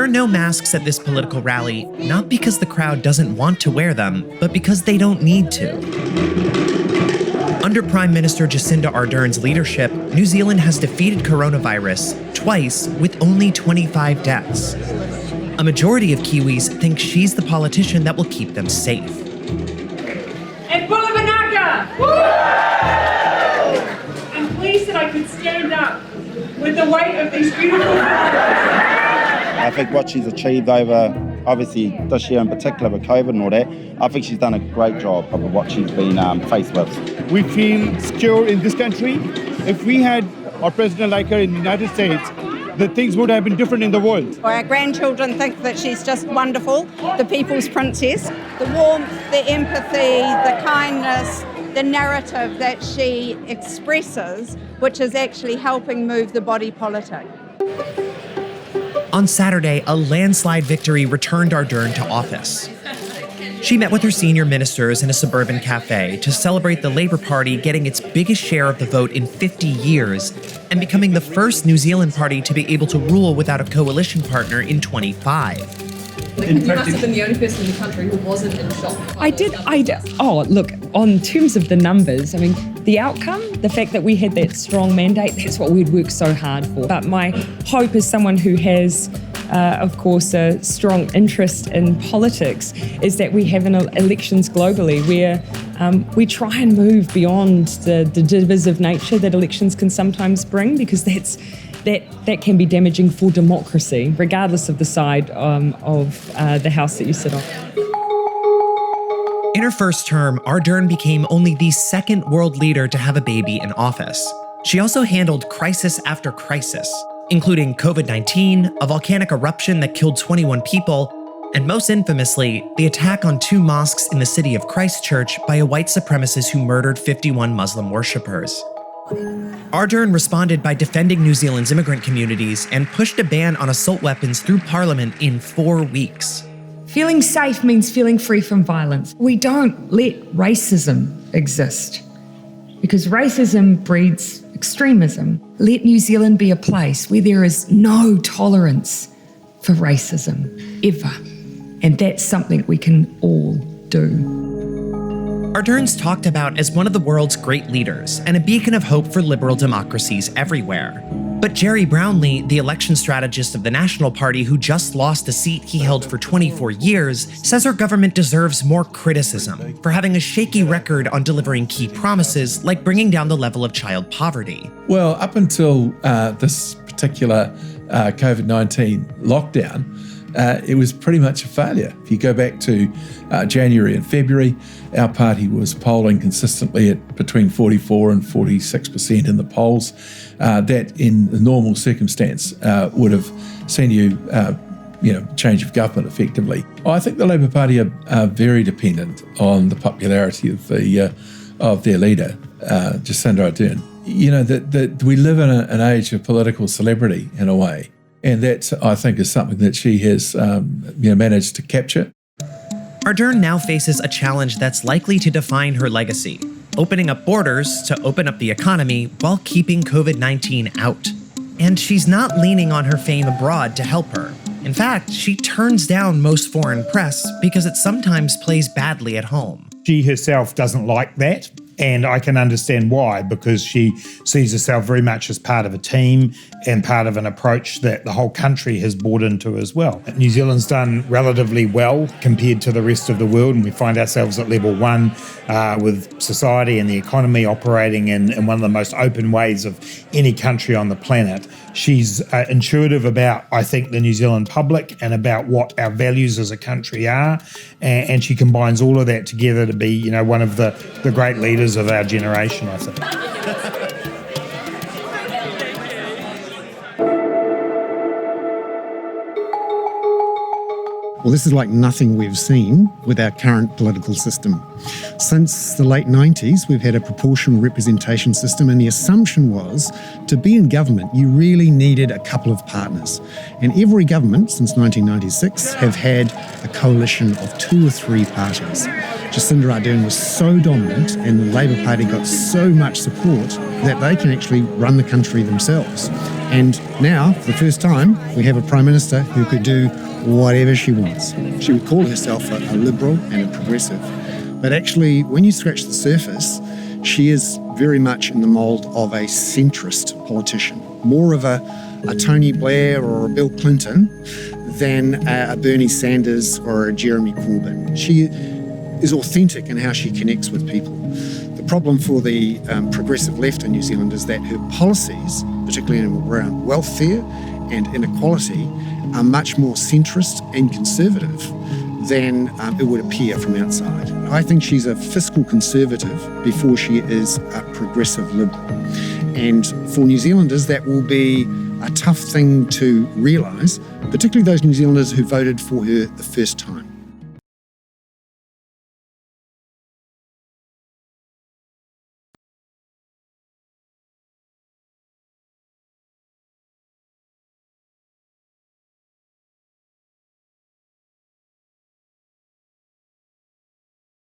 are no masks at this political rally, not because the crowd doesn't want to wear them, but because they don't need to. Under Prime Minister Jacinda Ardern's leadership, New Zealand has defeated coronavirus twice with only 25 deaths. A majority of Kiwis think she's the politician that will keep them safe. And Bulavanaka! I'm pleased that I could stand up with the weight of these beautiful flowers. I think what she's achieved over, obviously this year in particular with COVID and all that, I think she's done a great job of what she's been faced with. We feel secure in this country. If we had our president like her in the United States, the things would have been different in the world. Our grandchildren think that she's just wonderful, the people's princess. The warmth, the empathy, the kindness, the narrative that she expresses, which is actually helping move the body politic. On Saturday, a landslide victory returned Ardern to office. She met with her senior ministers in a suburban cafe to celebrate the Labour Party getting its biggest share of the vote in 50 years and becoming the first New Zealand party to be able to rule without a coalition partner in 25. You must have been the only person in the country who wasn't in shock. I did. Oh, look, on terms of the numbers, I mean, the outcome, the fact that we had that strong mandate, that's what we'd worked so hard for. But my hope as someone who has, of course, a strong interest in politics is that we have elections globally where we try and move beyond the divisive nature that elections can sometimes bring, because that can be damaging for democracy, regardless of the side of the House that you sit on. In her first term, Ardern became only the second world leader to have a baby in office. She also handled crisis after crisis, including COVID-19, a volcanic eruption that killed 21 people, and most infamously, the attack on 2 mosques in the city of Christchurch by a white supremacist who murdered 51 Muslim worshippers. Ardern responded by defending New Zealand's immigrant communities and pushed a ban on assault weapons through Parliament in 4 weeks. Feeling safe means feeling free from violence. We don't let racism exist, because racism breeds extremism. Let New Zealand be a place where there is no tolerance for racism, ever. And that's something we can all do. Ardern's talked about as one of the world's great leaders and a beacon of hope for liberal democracies everywhere. But Jerry Brownlee, the election strategist of the National Party who just lost a seat he held for 24 years, says her government deserves more criticism for having a shaky record on delivering key promises like bringing down the level of child poverty. Well, up until this particular COVID-19 lockdown, it was pretty much a failure. If you go back to January and February, our party was polling consistently at between 44 and 46% in the polls. That, in the normal circumstance, would have seen you, change of government effectively. I think the Labour Party are very dependent on the popularity of their leader, Jacinda Ardern. You know, that we live in an age of political celebrity in a way. And that, I think, is something that she has managed to capture. Ardern now faces a challenge that's likely to define her legacy, opening up borders to open up the economy while keeping COVID-19 out. And she's not leaning on her fame abroad to help her. In fact, she turns down most foreign press because it sometimes plays badly at home. She herself doesn't like that. And I can understand why, because she sees herself very much as part of a team and part of an approach that the whole country has bought into as well. New Zealand's done relatively well compared to the rest of the world, and we find ourselves at level 1 with society and the economy operating in one of the most open ways of any country on the planet. She's intuitive about, I think, the New Zealand public and about what our values as a country are, and she combines all of that together to be, one of the great leaders of our generation, I think. Well, this is like nothing we've seen with our current political system. Since the late 90s, we've had a proportional representation system, and the assumption was to be in government, you really needed a couple of partners. And every government since 1996 have had a coalition of 2 or 3 parties. Jacinda Ardern was so dominant and the Labour Party got so much support that they can actually run the country themselves. And now, for the first time, we have a Prime Minister who could do whatever she wants. She would call herself a liberal and a progressive. But actually, when you scratch the surface, she is very much in the mould of a centrist politician, more of a Tony Blair or a Bill Clinton than a Bernie Sanders or a Jeremy Corbyn. She is authentic in how she connects with people. The problem for the progressive left in New Zealand is that her policies, particularly around welfare and inequality, are much more centrist and conservative than it would appear from outside. I think she's a fiscal conservative before she is a progressive liberal. And for New Zealanders, that will be a tough thing to realise, particularly those New Zealanders who voted for her the first time.